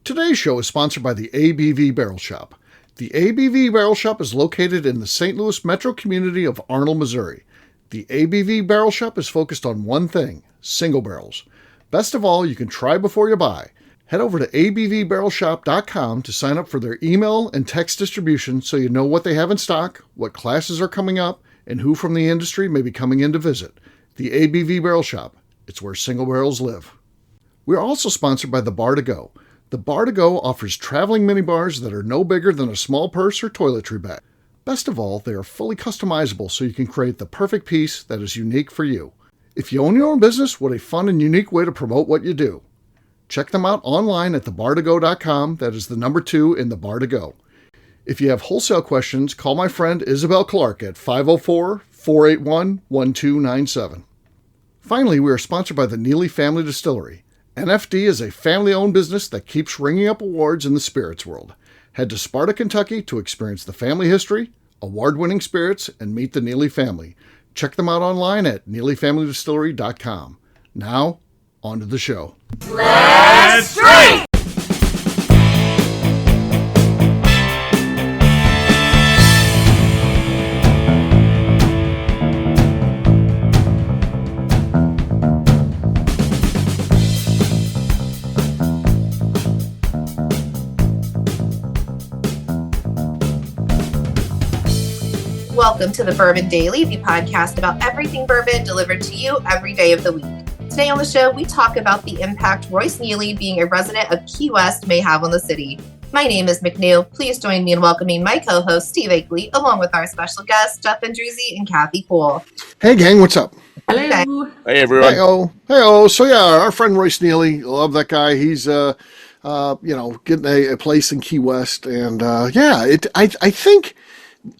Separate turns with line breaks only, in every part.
Today's show is sponsored by the ABV Barrel Shop. The ABV Barrel Shop is located in the St. Louis metro community of Arnold, Missouri. The ABV Barrel Shop is focused on one thing, single barrels. Best of all, you can try before you buy. Head over to abvbarrelshop.com to sign up for their email and text distribution so you know what they have in stock, what classes are coming up, and who from the industry may be coming in to visit. The ABV Barrel Shop. It's where single barrels live. We are also sponsored by the Bar to Go. The Bar to Go offers traveling minibars that are no bigger than a small purse or toiletry bag. Best of all, they are fully customizable so you can create the perfect piece that is unique for you. If you own your own business, what a fun and unique way to promote what you do. Check them out online at thebar2go.com. That is the number 2 in the Bar to Go. If you have wholesale questions, call my friend Isabel Clark at 504-481-1297. Finally, we are sponsored by the Neeley Family Distillery. NFD is a family-owned business that keeps ringing up awards in the spirits world. Head to Sparta, Kentucky to experience the family history, award-winning spirits, and meet the Neeley family. Check them out online at neeleyfamilydistillery.com. Now, on to the show.
Let's drink!
Welcome to the Bourbon Daily, the podcast about everything bourbon delivered to you every day of the week. Today on the show, we talk about the impact Royce Neeley, being a resident of Key West, may have on the city. My name is McNew. Please join me in welcoming my co-host, Steve Akeley, along with our special guests, Jeff Andruzzi and Kathy Poole.
Hey, gang, what's up?
Hello.
Hey, everyone.
Hey-oh. So, yeah, our friend Royce Neeley, love that guy. He's, getting a place in Key West. And,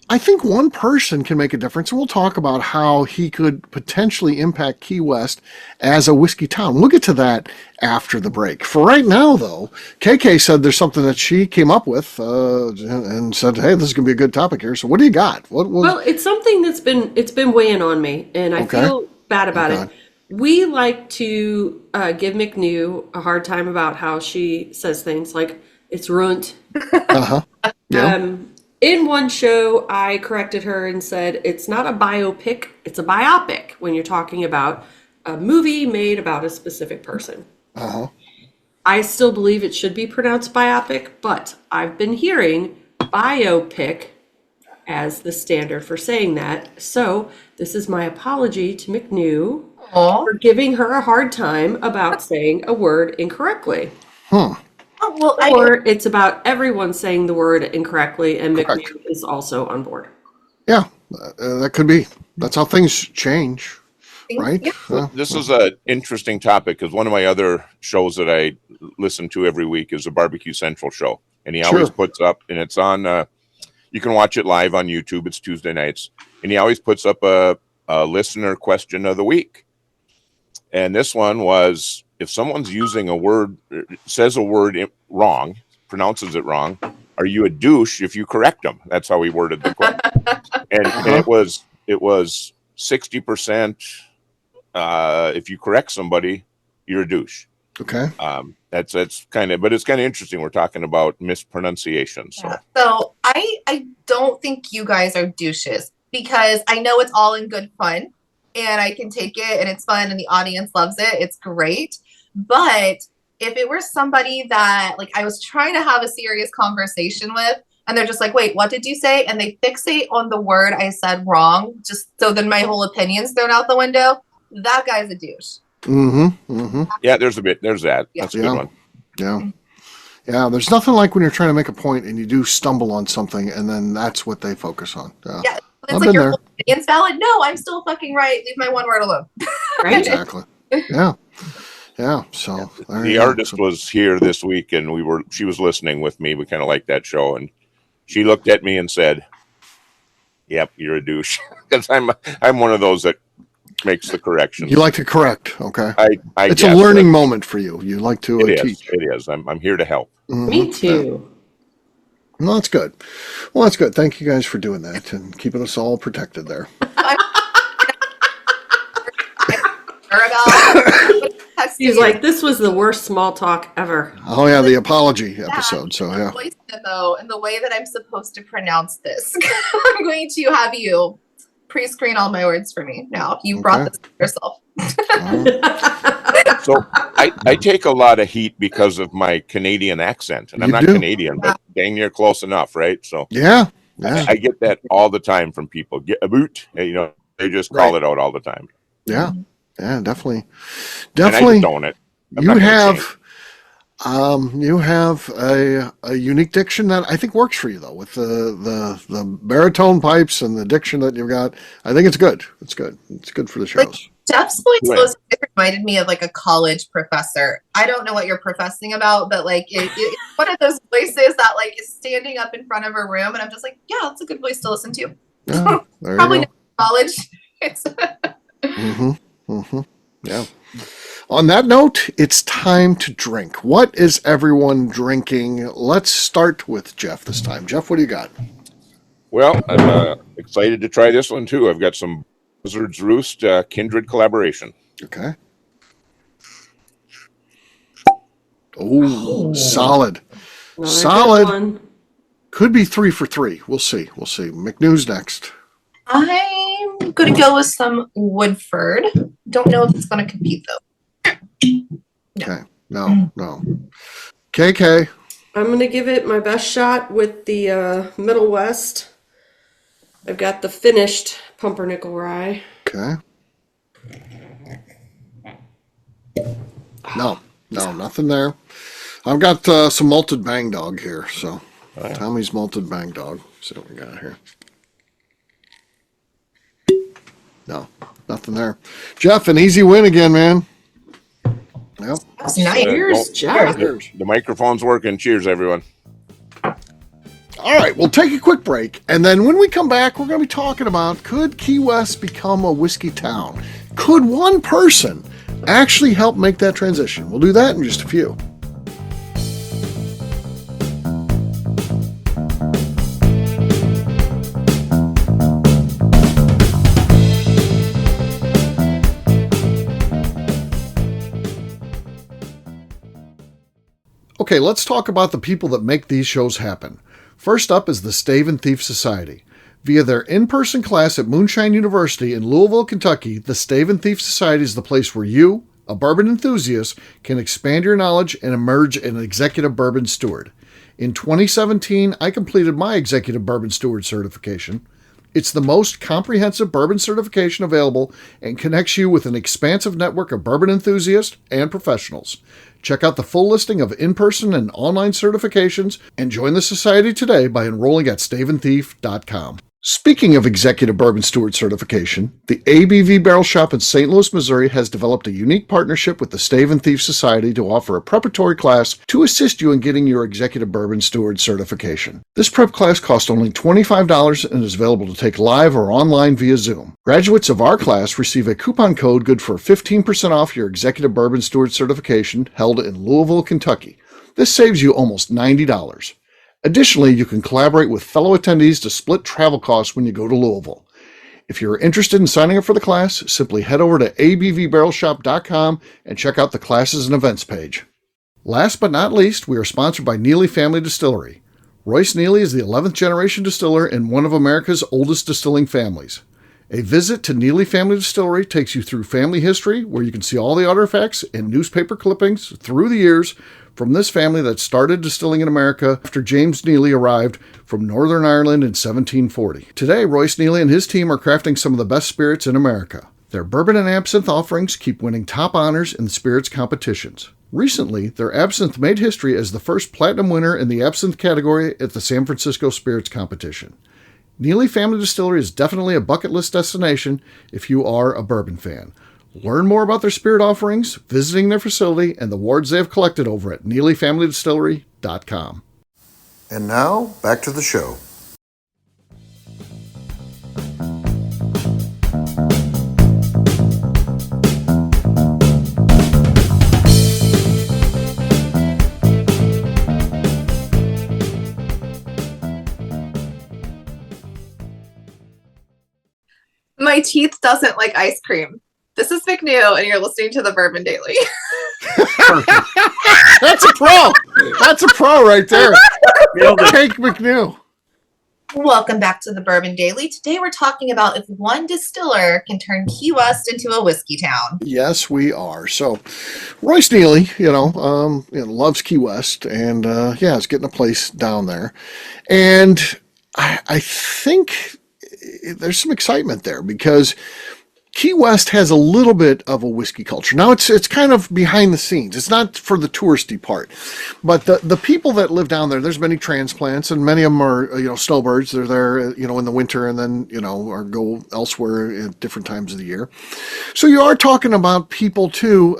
I think one person can make a difference, and we'll talk about how he could potentially impact Key West as a whiskey town. We'll get to that after the break. For right now, though, KK said there's something that she came up with and said, hey, this is going to be a good topic here. So what do you got?
Well, it's something it's been weighing on me, and I feel bad about it. We like to give McNew a hard time about how she says things like, it's ruined.
Yeah.
In one show, I corrected her and said, it's not a biopic, it's a biopic when you're talking about a movie made about a specific person. I still believe it should be pronounced biopic, but I've been hearing biopic as the standard for saying that. So this is my apology to McNew for giving her a hard time about saying a word incorrectly. Or it's about everyone saying the word incorrectly, and McNew is also on board.
Yeah, that could be. That's how things change, right?
Yeah.
This is an interesting topic because one of my other shows that I listen to every week is a Barbecue Central show. And he always puts up, and it's on, you can watch it live on YouTube. It's Tuesday nights. And he always puts up a listener question of the week. And this one was, if someone's using a word, says a word wrong, pronounces it wrong, are you a douche if you correct them? That's how he worded the question. And it was 60%. If you correct somebody, you're a douche.
Okay.
That's kind of, but it's kind of interesting. We're talking about mispronunciation. So,
So I don't think you guys are douches, because I know it's all in good fun and I can take it and it's fun and the audience loves it. It's great. But if it were somebody that, like, I was trying to have a serious conversation with, and they're just like, wait, what did you say? And they fixate on the word I said wrong, just so then my whole opinion's thrown out the window. That guy's a douche.
Yeah, there's that.
Yeah.
That's a good one.
Yeah, there's nothing like when you're trying to make a point and you do stumble on something, and then that's what they focus on.
Yeah, it's like your whole opinion's valid. No, I'm still fucking right. Leave my one word alone.
Right?
Exactly. Yeah. So
the artist was here this week, and she was listening with me. We kind of liked that show, and she looked at me and said, "Yep, you're a douche," because I'm one of those that makes the corrections.
You like to correct, okay?
It's
a learning moment for you. You like to teach.
It is. I'm here to help.
Me too.
Well, that's good. Well, that's good. Thank you guys for doing that and keeping us all protected there.
He's like, this was the worst small talk ever.
Oh yeah, the apology episode. So yeah.
Though, and the way that I'm supposed to pronounce this, I'm going to have you pre-screen all my words for me. Now you brought this yourself.
So I take a lot of heat because of my Canadian accent, and I'm not Canadian, but dang near close enough, right? So
yeah.
I get that all the time from people. Get a boot, you know, they just call it out all the time.
Yeah, yeah, definitely.
And I just own it.
You have a unique diction that I think works for you though, with the baritone pipes and the diction that you've got. I think it's good. It's good. It's good for the shows.
Like, Jeff's voice reminded me of like a college professor. I don't know what you're professing about, but like it's one of those voices that like is standing up in front of a room, and I'm just like, yeah, that's a good voice to listen to.
Yeah,
Probably not college. It's
yeah. On that note, it's time to drink. What is everyone drinking? Let's start with Jeff this time. Jeff, what do you got?
Well, I'm excited to try this one too. I've got some Wizard's Roost Kindred collaboration.
Okay. Oh, solid. Solid. Could be 3 for 3. We'll see. McNew's next.
I'm going to go with some Woodford. Don't know if it's going to compete though.
Okay. No. KK.
I'm going to give it my best shot with the Middle West. I've got the finished Pumpernickel Rye.
Okay. No, nothing there. I've got some malted Bang Dog here. So Tommy's malted Bang Dog. See what we got here. No, nothing there. Jeff, an easy win again, man. Yep.
That's nice.
Cheers, Jeff.
The microphone's working. Cheers, everyone.
All right, we'll take a quick break, and then when we come back, we're going to be talking about, could Key West become a whiskey town? Could one person actually help make that transition? We'll do that in just a few. Okay, let's talk about the people that make these shows happen. First up is the Stave and Thief Society. Via their in-person class at Moonshine University in Louisville, Kentucky, the Stave and Thief Society is the place where you, a bourbon enthusiast, can expand your knowledge and emerge an executive bourbon steward. In 2017, I completed my executive bourbon steward certification. It's the most comprehensive bourbon certification available and connects you with an expansive network of bourbon enthusiasts and professionals. Check out the full listing of in-person and online certifications and join the society today by enrolling at staveandthief.com. Speaking of Executive Bourbon Steward certification, the ABV Barrel Shop in St. Louis, Missouri has developed a unique partnership with the Stave and Thief Society to offer a preparatory class to assist you in getting your Executive Bourbon Steward certification. This prep class costs only $25 and is available to take live or online via Zoom. Graduates of our class receive a coupon code good for 15% off your Executive Bourbon Steward certification held in Louisville, Kentucky. This saves you almost $90. Additionally, you can collaborate with fellow attendees to split travel costs when you go to Louisville. If you're interested in signing up for the class, simply head over to abvbarrelshop.com and check out the classes and events page. Last but not least, we are sponsored by Neeley Family Distillery. Royce Neeley is the 11th generation distiller in one of America's oldest distilling families. A visit to Neeley Family Distillery takes you through family history, where you can see all the artifacts and newspaper clippings through the years from this family that started distilling in America after James Neeley arrived from Northern Ireland in 1740. Today, Royce Neeley and his team are crafting some of the best spirits in America. Their bourbon and absinthe offerings keep winning top honors in the spirits competitions. Recently, their absinthe made history as the first platinum winner in the absinthe category at the San Francisco Spirits Competition. Neeley Family Distillery is definitely a bucket list destination if you are a bourbon fan. Learn more about their spirit offerings, visiting their facility, and the awards they have collected over at NeeleyFamilyDistillery.com. And now, back to the show.
My teeth doesn't like ice cream. This is McNew, and you're listening to the Bourbon Daily.
That's a pro. That's a pro right there. Take McNew.
Welcome back to the Bourbon Daily. Today we're talking about if one distiller can turn Key West into a whiskey town.
Yes, we are. So, Royce Neeley, loves Key West, and is getting a place down there, and I think there's some excitement there because Key West has a little bit of a whiskey culture. Now it's kind of behind the scenes. It's not for the touristy part, but the people that live down there, there's many transplants and many of them are, snowbirds. They're there, in the winter and then, or go elsewhere at different times of the year. So you are talking about people too.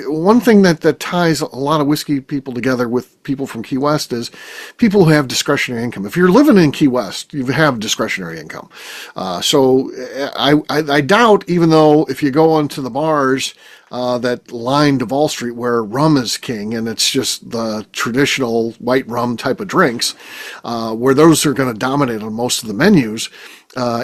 One thing that ties a lot of whiskey people together with people from Key West is people who have discretionary income. If you're living in Key West, you have discretionary income. So I doubt, even though if you go onto the bars that line Duval Street where rum is king and it's just the traditional white rum type of drinks, where those are going to dominate on most of the menus,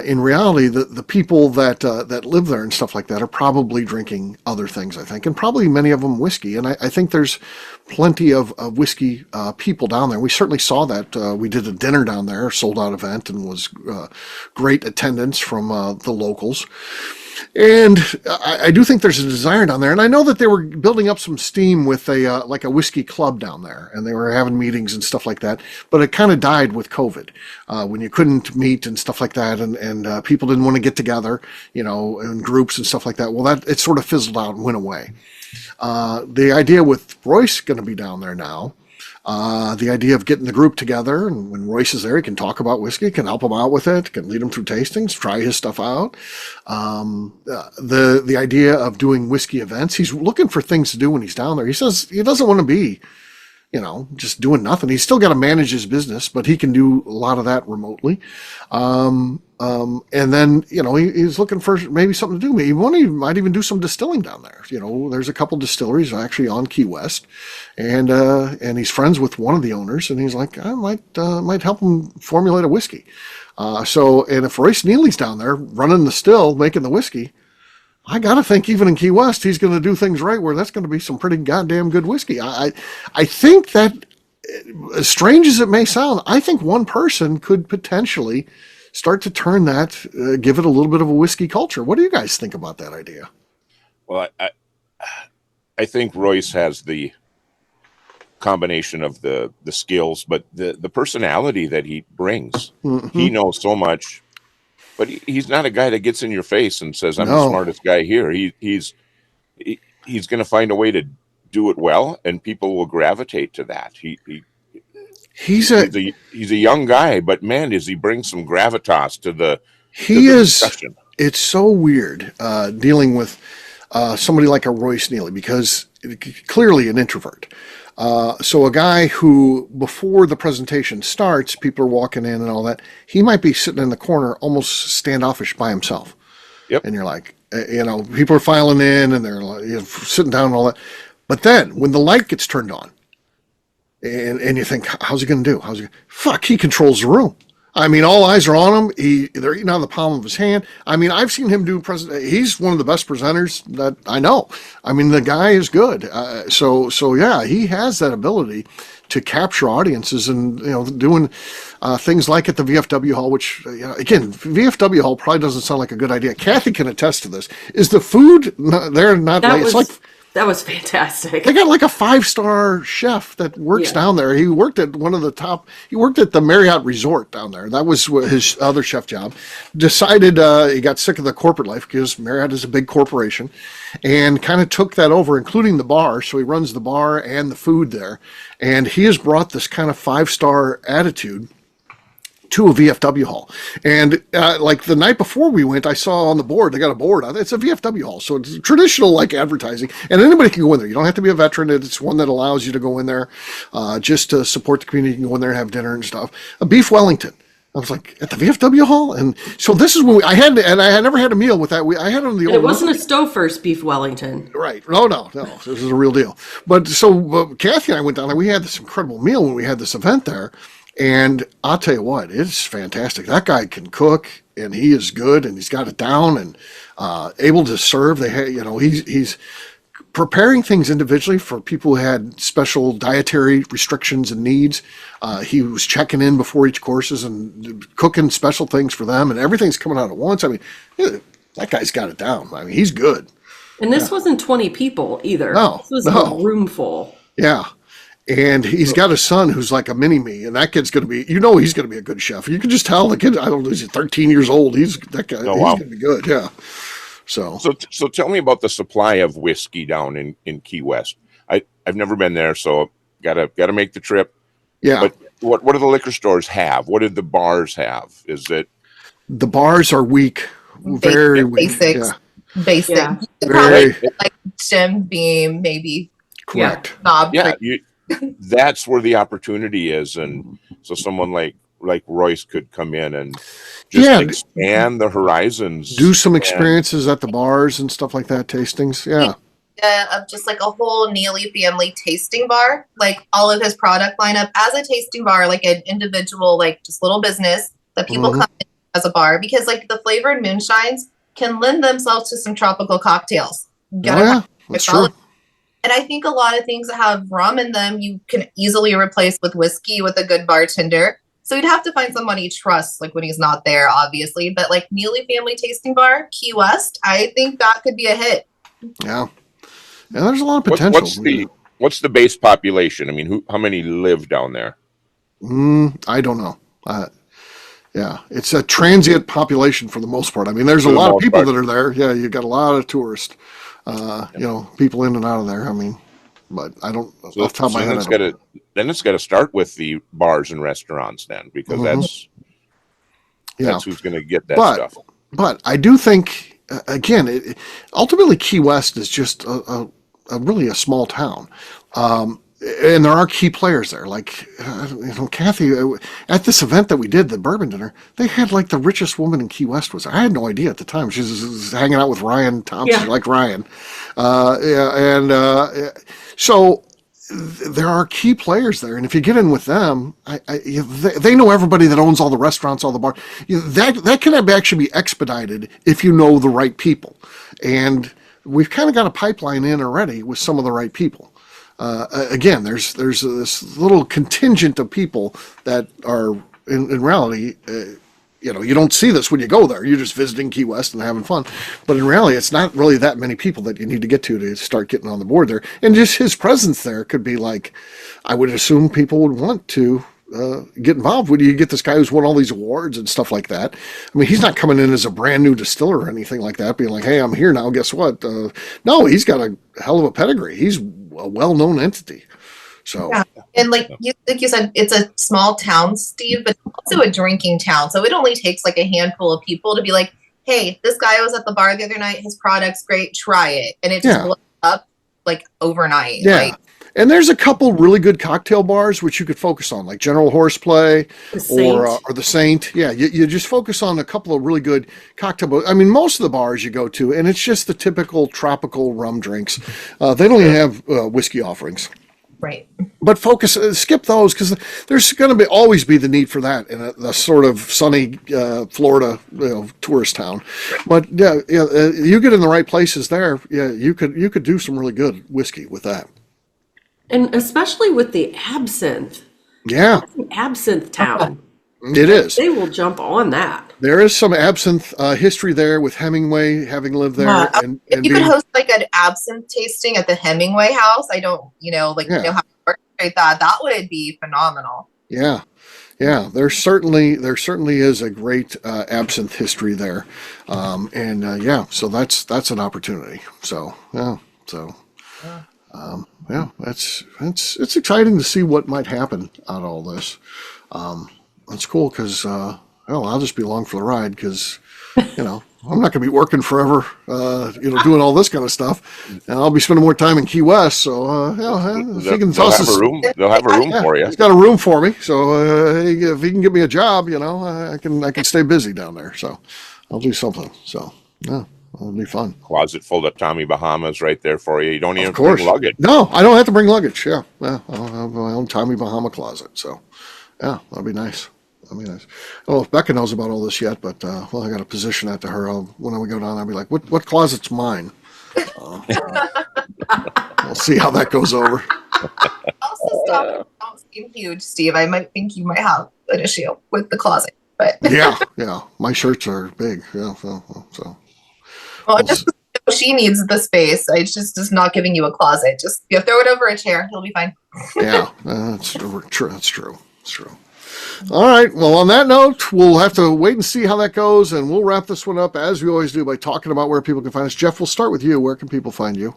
in reality, the people that live there and stuff like that are probably drinking other things, I think, and probably many of them whiskey. And I think there's plenty of whiskey people down there. We certainly saw that. We did a dinner down there, sold out event, and was great attendance from the locals. And I do think there's a desire down there. And I know that they were building up some steam with a whiskey club down there, and they were having meetings and stuff like that. But it kind of died with COVID when you couldn't meet and stuff like that, and people didn't want to get together, in groups and stuff like that. Well, it sort of fizzled out and went away. The idea with Royce going to be down there now. The idea of getting the group together, and when Royce is there, he can talk about whiskey, can help them out with it, can lead them through tastings, try his stuff out. The idea of doing whiskey events, he's looking for things to do when he's down there. He says he doesn't want to be, just doing nothing. He's still got to manage his business, but he can do a lot of that remotely. And then, he's looking for maybe something to do. He might even do some distilling down there. There's a couple distilleries actually on Key West, and he's friends with one of the owners, and he's like, I might help him formulate a whiskey. And if Royce Neeley's down there running the still, making the whiskey, I got to think even in Key West, he's going to do things right where that's going to be some pretty goddamn good whiskey. I think that, as strange as it may sound, I think one person could potentially start to turn that, give it a little bit of a whiskey culture. What do you guys think about that idea?
Well, I think Royce has the combination of the skills, but the personality that he brings. Mm-hmm. He knows so much, but he's not a guy that gets in your face and says, I'm the smartest guy here. He's going to find a way to do it well, and people will gravitate to that. He's a young guy, but man, does he bring some gravitas to the discussion.
It's so weird dealing with somebody like a Royce Neeley, because clearly an introvert. So a guy who, before the presentation starts, people are walking in and all that, he might be sitting in the corner almost standoffish by himself.
Yep.
And you're like, people are filing in and they're like, sitting down and all that. But then when the light gets turned on, and you think, how's he going to do? Fuck, he controls the room. I mean, all eyes are on him. They're eating out of the palm of his hand. I mean, I've seen him do he's one of the best presenters that I know. I mean, the guy is good. So yeah, he has that ability to capture audiences and, doing things like at the VFW Hall, which, again, VFW Hall probably doesn't sound like a good idea. Kathy can attest to this. Is the food there not like, it's like,
that was fantastic.
They got like a 5-star chef that works down there. He worked at he worked at the Marriott Resort down there. That was his other chef job. Decided he got sick of the corporate life because Marriott is a big corporation, and kind of took that over, including the bar. So he runs the bar and the food there. And he has brought this kind of 5-star attitude to a VFW hall. And like the night before we went, I saw on the board, they got a board on it. It's a VFW hall. So it's traditional like advertising, and anybody can go in there. You don't have to be a veteran. It's one that allows you to go in there just to support the community. You can go in there and have dinner and stuff. A beef Wellington. I was like, at the VFW hall? And so this is when I had never had a meal with that. I had it on the old.
It wasn't a Stouffer's beef Wellington.
Right. No. This is a real deal. But so Kathy and I went down there. We had this incredible meal when we had this event there. And I'll tell you what, it's fantastic. That guy can cook. and he is good, and he's got it down, and able to serve. He's preparing things individually for people who had special dietary restrictions and needs. He was checking in before each courses and cooking special things for them, and everything's coming out at once. I mean, that guy's got it down. I mean, he's good.
And this wasn't 20 people either.
No,
this was a room full.
Yeah. And he's got a son who's like a mini-me, and that kid's going to be, he's going to be a good chef. You can just tell the kid, I don't know, he's 13 years old. That guy, he's going to be good. Yeah. So
tell me about the supply of whiskey down in Key West. I've never been there, so gotta make the trip.
Yeah.
But what do the liquor stores have? What did the bars have? Is it
the bars are weak, very weak.
Basics.
Yeah.
Basic.
Yeah.
Probably like Jim Beam, maybe.
Correct.
Yeah.
That's where the opportunity is, and so someone like Royce could come in and just expand the horizons,
do some experiences at the bars and stuff like that, tastings. Yeah.
Of just like a whole Neeley family tasting bar, like all of his product lineup as a tasting bar, like an individual, like just little business that people come in as a bar, because like the flavored moonshines can lend themselves to some tropical cocktails.
That's true.
And I think a lot of things that have rum in them, you can easily replace with whiskey with a good bartender. So you'd have to find someone you trust, like when he's not there, obviously. But like Neeley Family Tasting Bar, Key West, I think that could be a hit.
Yeah. Yeah, there's a lot of potential.
What's the base population? I mean, how many live down there?
I don't know. Yeah, it's a transient population for the most part. I mean, there's a lot of people that are there. Yeah, you got a lot of tourists. People in and out of there. I mean, but I don't. Off the top of my head,
it's got to start with the bars and restaurants then, because that's who's going to get that stuff.
But I do think again, ultimately, Key West is just a really a small town. And there are key players there, like Kathy. At this event that we did, the Bourbon Dinner, they had like the richest woman in Key West was there. I had no idea at the time. She was hanging out with Ryan Thompson, like Ryan. So there are key players there, and if you get in with them, they know everybody that owns all the restaurants, all the bars. That can actually be expedited if you know the right people, and we've kind of got a pipeline in already with some of the right people. Again, there's this little contingent of people that are in reality, you don't see this when you go there. You're just visiting Key West and having fun. But in reality, it's not really that many people that you need to get to start getting on the board there. And just his presence there could be like, I would assume people would want to get involved when you get this guy who's won all these awards and stuff like that. I mean, he's not coming in as a brand new distiller or anything like that, being like, hey, I'm here now, guess what? No, he's got a hell of a pedigree. He's a well-known entity. So,
yeah. And like you said, it's a small town, Steve, but also a drinking town. So it only takes like a handful of people to be like, hey, this guy was at the bar the other night. His product's great. Try it. And it just blows up like overnight.
Yeah. And there's a couple really good cocktail bars which you could focus on, like General Horseplay or the Saint. Yeah, you just focus on a couple of really good cocktail bars. I mean, most of the bars you go to, and it's just the typical tropical rum drinks. They don't even have whiskey offerings.
Right.
But skip those, because there's going to always be the need for that in a sort of sunny Florida tourist town. But you get in the right places there. Yeah, you could do some really good whiskey with that.
And especially with the absinthe.
Yeah.
It's an absinthe town.
It is.
They will jump on that.
There is some absinthe history there with Hemingway having lived there.
If you could host like an absinthe tasting at the Hemingway house, I don't, know how to orchestrate that. That would be phenomenal.
Yeah. Yeah, there certainly is a great absinthe history there. So that's an opportunity. So, it's exciting to see what might happen out of all this. It's cool because I'll just be along for the ride because I'm not going to be working forever, doing all this kind of stuff, and I'll be spending more time in Key West. So if he can toss us,
they'll have a room for you.
He's got a room for me, so if he can give me a job, I can stay busy down there. So I'll do something. So yeah. It'll be fun.
Closet full of Tommy Bahamas right there for you. You don't even have to bring luggage.
No, I don't have to bring luggage. Yeah. I'll have my own Tommy Bahama closet. So, yeah, that'll be nice. I mean, I don't know if Becca knows about all this yet, but well, I got to position that to her. When we go down, I'll be like, "What closet's mine?" We'll see how that goes over.
Also, stop. Don't seem huge, Steve. I might think you might have an issue with the closet, but
yeah, my shirts are big. Yeah, so.
Well, just she needs the space. It's just not giving you a closet. Just throw it over a chair. You'll be fine.
Yeah, that's true. That's true. It's true. All right. Well, on that note, we'll have to wait and see how that goes, and we'll wrap this one up as we always do by talking about where people can find us. Jeff, we'll start with you. Where can people find you?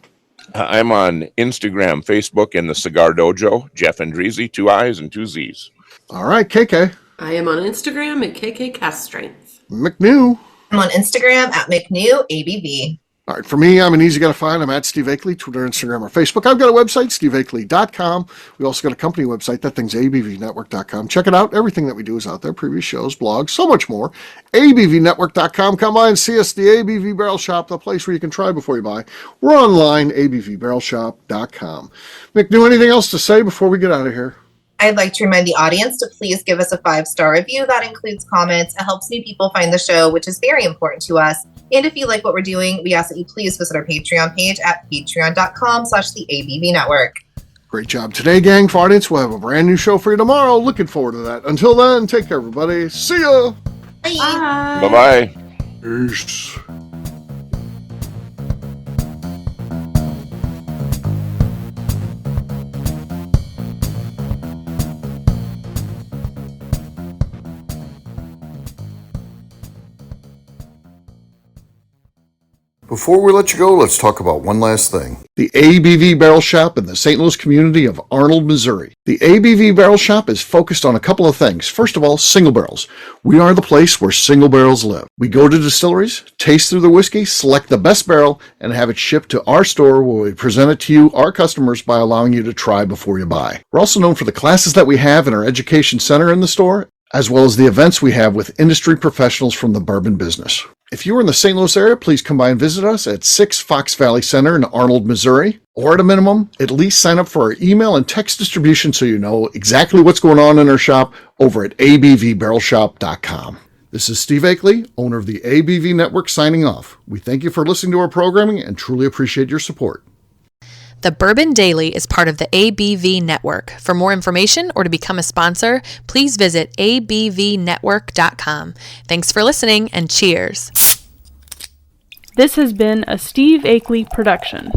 I'm on Instagram, Facebook, and the Cigar Dojo. Jeff Andreezy, 2 I's and 2 Z's.
All right, KK.
I am on Instagram at KK Cast Strength.
McNew.
I'm on Instagram at McNew ABV.
All right, for me, I'm an easy guy to find. I'm at Steve Akeley, Twitter, Instagram, or Facebook. I've got a website, steveakeley.com. We also got a company website. That thing's abvnetwork.com. Check it out. Everything that we do is out there. Previous shows, blogs, so much more. abvnetwork.com. Come by and see us, the ABV Barrel Shop, the place where you can try before you buy. We're online, abvbarrelshop.com. McNew, anything else to say before we get out of here?
I'd like to remind the audience to please give us a 5-star review. That includes comments. It helps new people find the show, which is very important to us. And if you like what we're doing, we ask that you please visit our Patreon page at patreon.com/the ABV Network.
Great job today, gang. For audience, we'll have a brand new show for you tomorrow. Looking forward to that. Until then, take care, everybody. See ya.
Bye.
Bye.
Bye-bye.
Peace. Before we let you go, let's talk about one last thing. The ABV Barrel Shop in the St. Louis community of Arnold, Missouri. The ABV Barrel Shop is focused on a couple of things. First of all, single barrels. We are the place where single barrels live. We go to distilleries, taste through the whiskey, select the best barrel, and have it shipped to our store where we present it to you, our customers, by allowing you to try before you buy. We're also known for the classes that we have in our education center in the store, as well as the events we have with industry professionals from the bourbon business. If you are in the St. Louis area, please come by and visit us at 6 Fox Valley Center in Arnold, Missouri. Or at a minimum, at least sign up for our email and text distribution so you know exactly what's going on in our shop over at abvbarrelshop.com. This is Steve Akeley, owner of the ABV Network, signing off. We thank you for listening to our programming and truly appreciate your support.
The Bourbon Daily is part of the ABV Network. For more information or to become a sponsor, please visit abvnetwork.com. Thanks for listening and cheers.
This has been a Steve Akeley production.